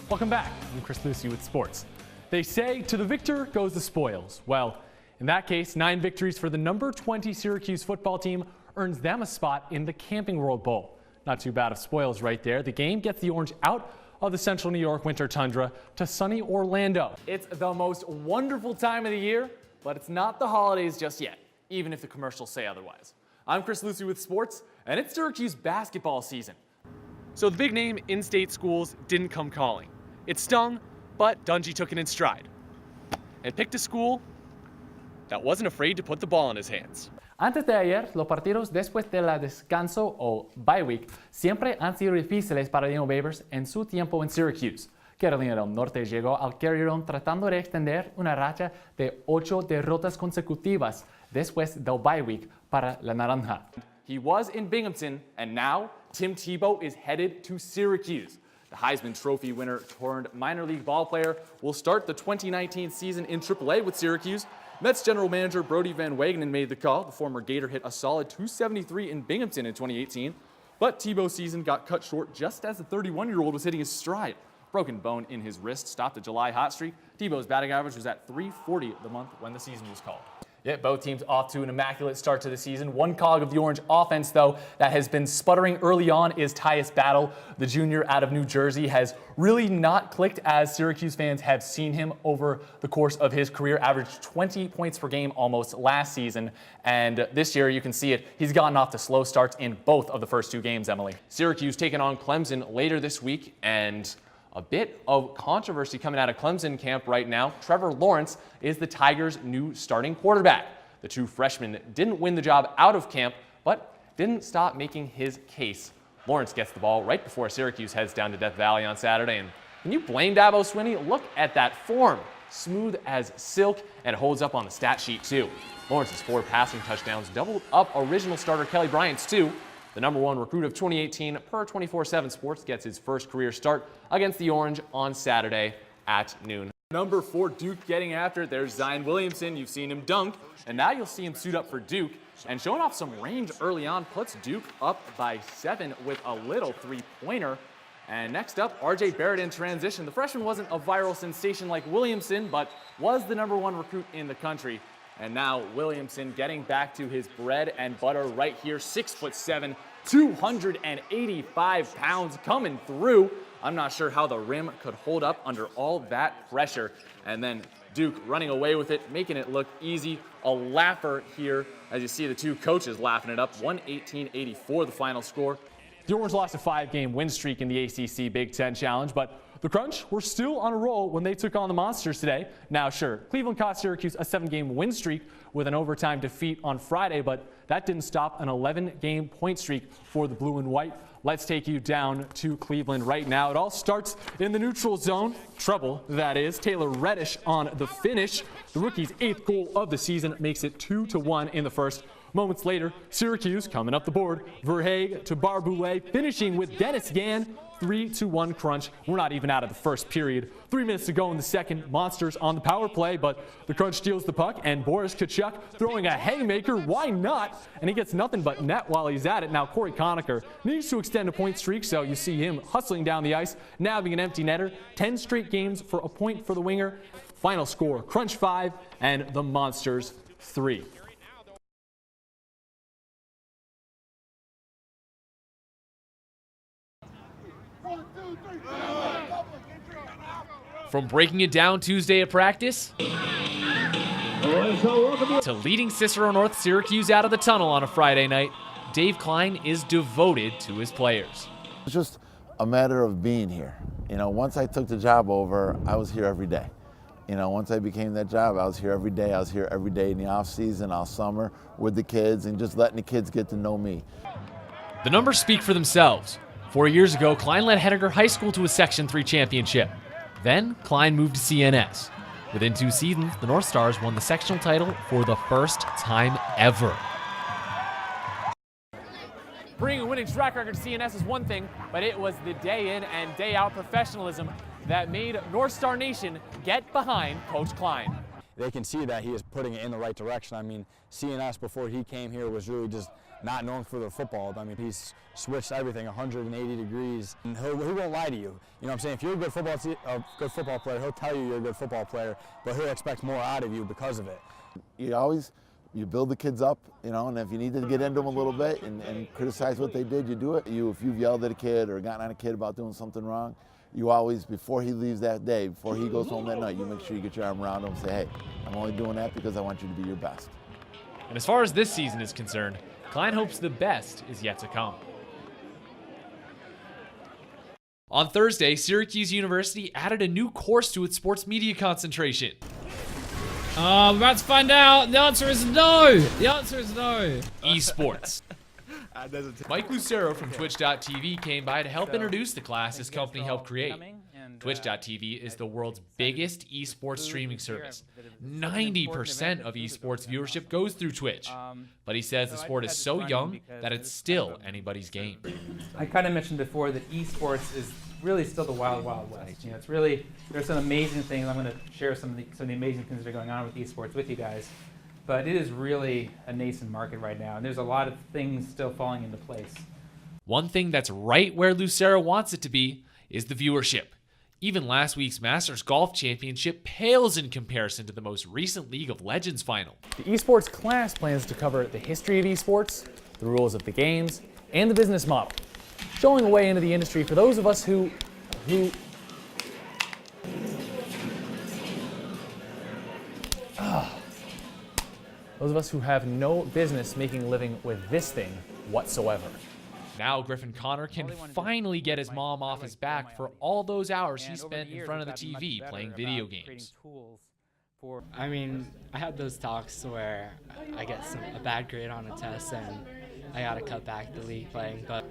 Welcome back. I'm Chris Lucey with sports. They say to the victor goes the spoils. Well, in that case, 9 victories for the number 20 Syracuse football team earns them a spot in the Camping World Bowl. Not too bad of spoils right there. The game gets the Orange out of the central New York winter tundra to sunny Orlando. It's the most wonderful time of the year, but it's not the holidays just yet, even if the commercials say otherwise. I'm Chris Lucey with sports, and it's Syracuse basketball season. So the big name in-state schools didn't come calling. It stung, but Dungy took it in stride and picked a school that wasn't afraid to put the ball in his hands. Antes de ayer, los partidos después de la descanso o bye week siempre han sido difíciles para Dino Babers en su tiempo en Syracuse. Carolina del Norte llegó al Carrier tratando de extender una racha de 8 derrotas consecutivas después del bye week para la Naranja. He was in Binghamton, and now Tim Tebow is headed to Syracuse. The Heisman Trophy winner turned minor league ball player will start the 2019 season in AAA with Syracuse. Mets general manager Brody Van Wagenen made the call. The former Gator hit a solid .273 in Binghamton in 2018, but Tebow's season got cut short just as the 31-year-old was hitting his stride. Broken bone in his wrist stopped the July hot streak. Tebow's batting average was at .340 the month when the season was called. Yeah, both teams off to an immaculate start to the season. One cog of the Orange offense, though, that has been sputtering early on is Tyus Battle. The junior out of New Jersey has really not clicked as Syracuse fans have seen him over the course of his career. Averaged 20 points per game almost last season. And this year, you can see it, he's gotten off to slow starts in both of the first 2 games, Emily. Syracuse taking on Clemson later this week, and a bit of controversy coming out of Clemson camp right now. Trevor Lawrence is the Tigers' new starting quarterback. The true freshman didn't win the job out of camp, but didn't stop making his case. Lawrence gets the ball right before Syracuse heads down to Death Valley on Saturday. And can you blame Dabo Swinney? Look at that form. Smooth as silk, and it holds up on the stat sheet too. Lawrence's 4 passing touchdowns doubled up original starter Kelly Bryant's too. The number 1 recruit of 2018 per 24/7 Sports gets his first career start against the Orange on Saturday at noon. Number 4 Duke getting after it. There's Zion Williamson. You've seen him dunk, and now you'll see him suit up for Duke. And showing off some range early on puts Duke up by 7 with a little 3-pointer. And next up, RJ Barrett in transition. The freshman wasn't a viral sensation like Williamson, but was the number 1 recruit in the country. And now Williamson getting back to his bread and butter right here. 6'7", 285 pounds coming through. I'm not sure how the rim could hold up under all that pressure. And then Duke running away with it, making it look easy. A laugher here, as you see the 2 coaches laughing it up. 118-84 the final score. The Orange lost a 5-game win streak in the ACC Big Ten Challenge, but the Crunch were still on a roll when they took on the Monsters today. Now, sure, Cleveland cost Syracuse a 7-game win streak with an overtime defeat on Friday, but that didn't stop an 11-game point streak for the Blue and White. Let's take you down to Cleveland right now. It all starts in the neutral zone. Trouble, that is. Taylor Reddish on the finish. The rookie's 8th goal of the season makes it 2-1 in the first. Moments later, Syracuse coming up the board. Verhaeghe to Barboulay, finishing with Dennis Gann. 3-1 Crunch. We're not even out of the first period. 3 minutes to go in the second. Monsters on the power play, but the Crunch steals the puck, and Boris Tkachuk throwing a haymaker. Why not? And he gets nothing but net while he's at it. Now Corey Conacher needs to extend a point streak, so you see him hustling down the ice, nabbing an empty netter. 10 straight games for a point for the winger. Final score, Crunch 5 and the Monsters 3. From breaking it down Tuesday at practice to leading Cicero North Syracuse out of the tunnel on a Friday night, Dave Klein is devoted to his players. It's just a matter of being here. You know, once I took the job over, I was here every day. You know, once I became that job, I was here every day. I was here every day in the off season, all summer with the kids, and just letting the kids get to know me. The numbers speak for themselves. 4 years ago, Klein led Henniker High School to a Section 3 championship. Then, Klein moved to CNS. Within 2 seasons, the North Stars won the sectional title for the first time ever. Bringing a winning track record to CNS is one thing, but it was the day in and day out professionalism that made North Star Nation get behind Coach Klein. they can see that he is putting it in the right direction. I mean, CNS before he came here was really just not known for their football. I mean, he's switched everything 180 degrees, and he won't lie to you. You know what I'm saying? If you're a good football player, he'll tell you you're a good football player, but he'll expect more out of you because of it. You build the kids up, you know, and if you need to get into them a little bit and criticize what they did, you do it. If you've yelled at a kid or gotten on a kid about doing something wrong, you always, before he leaves that day, before he goes home that night, you make sure you get your arm around him and say, hey, I'm only doing that because I want you to be your best. And as far as this season is concerned, Klein hopes the best is yet to come. On Thursday, Syracuse University added a new course to its sports media concentration. We're about to find out. The answer is no. The answer is no. Esports. Mike Lucero from Twitch.tv came by to help introduce the class his company helped create. Twitch.tv is the world's biggest esports streaming service. 90% of esports viewership goes through Twitch. But he says the sport is so young that it's still anybody's game. I kind of mentioned before that esports is really still the wild, wild west. You know, it's really, there's some amazing things. I'm going to share some of the amazing things that are going on with esports with you guys. But it is really a nascent market right now, and there's a lot of things still falling into place. One thing that's right where Lucero wants it to be is the viewership. Even last week's Masters Golf Championship pales in comparison to the most recent League of Legends final. The esports class plans to cover the history of esports, the rules of the games, and the business model, showing a way into the industry for those of us those of us who have no business making a living with this thing whatsoever. Now Griffin Connor can finally get his mom off his back for all those hours he spent in front of the TV playing video games. I mean, I had those talks where I get a bad grade on a test and I gotta cut back the league playing, but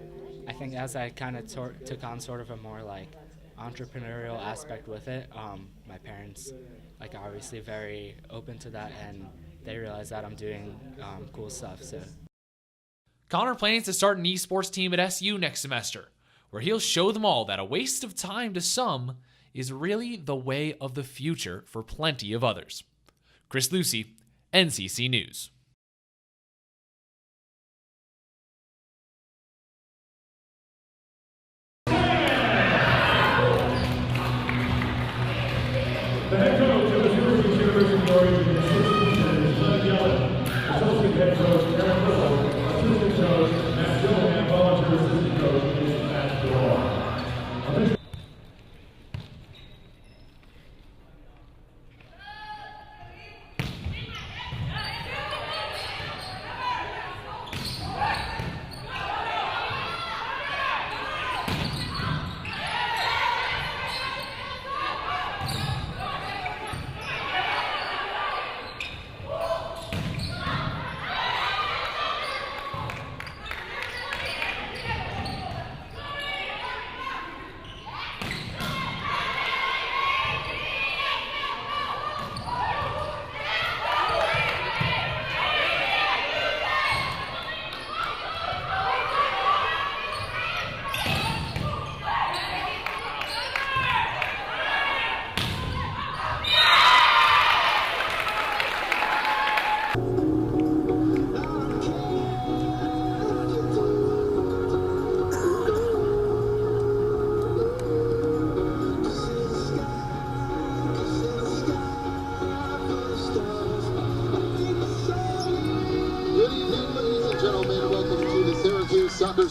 I think as I kind of took on sort of a more like entrepreneurial aspect with it, my parents like obviously very open to that, and they realize that I'm doing cool stuff. So Connor plans to start an esports team at SU next semester, where he'll show them all that a waste of time to some is really the way of the future for plenty of others. Chris Lucey, NCC News. The head coach of the Syracuse University Warriors and assistant coaches Doug Yellen, associate head coach Aaron Little, assistant coach Matt Gillihan, volunteer assistant coach Matt Gillihan. Soccer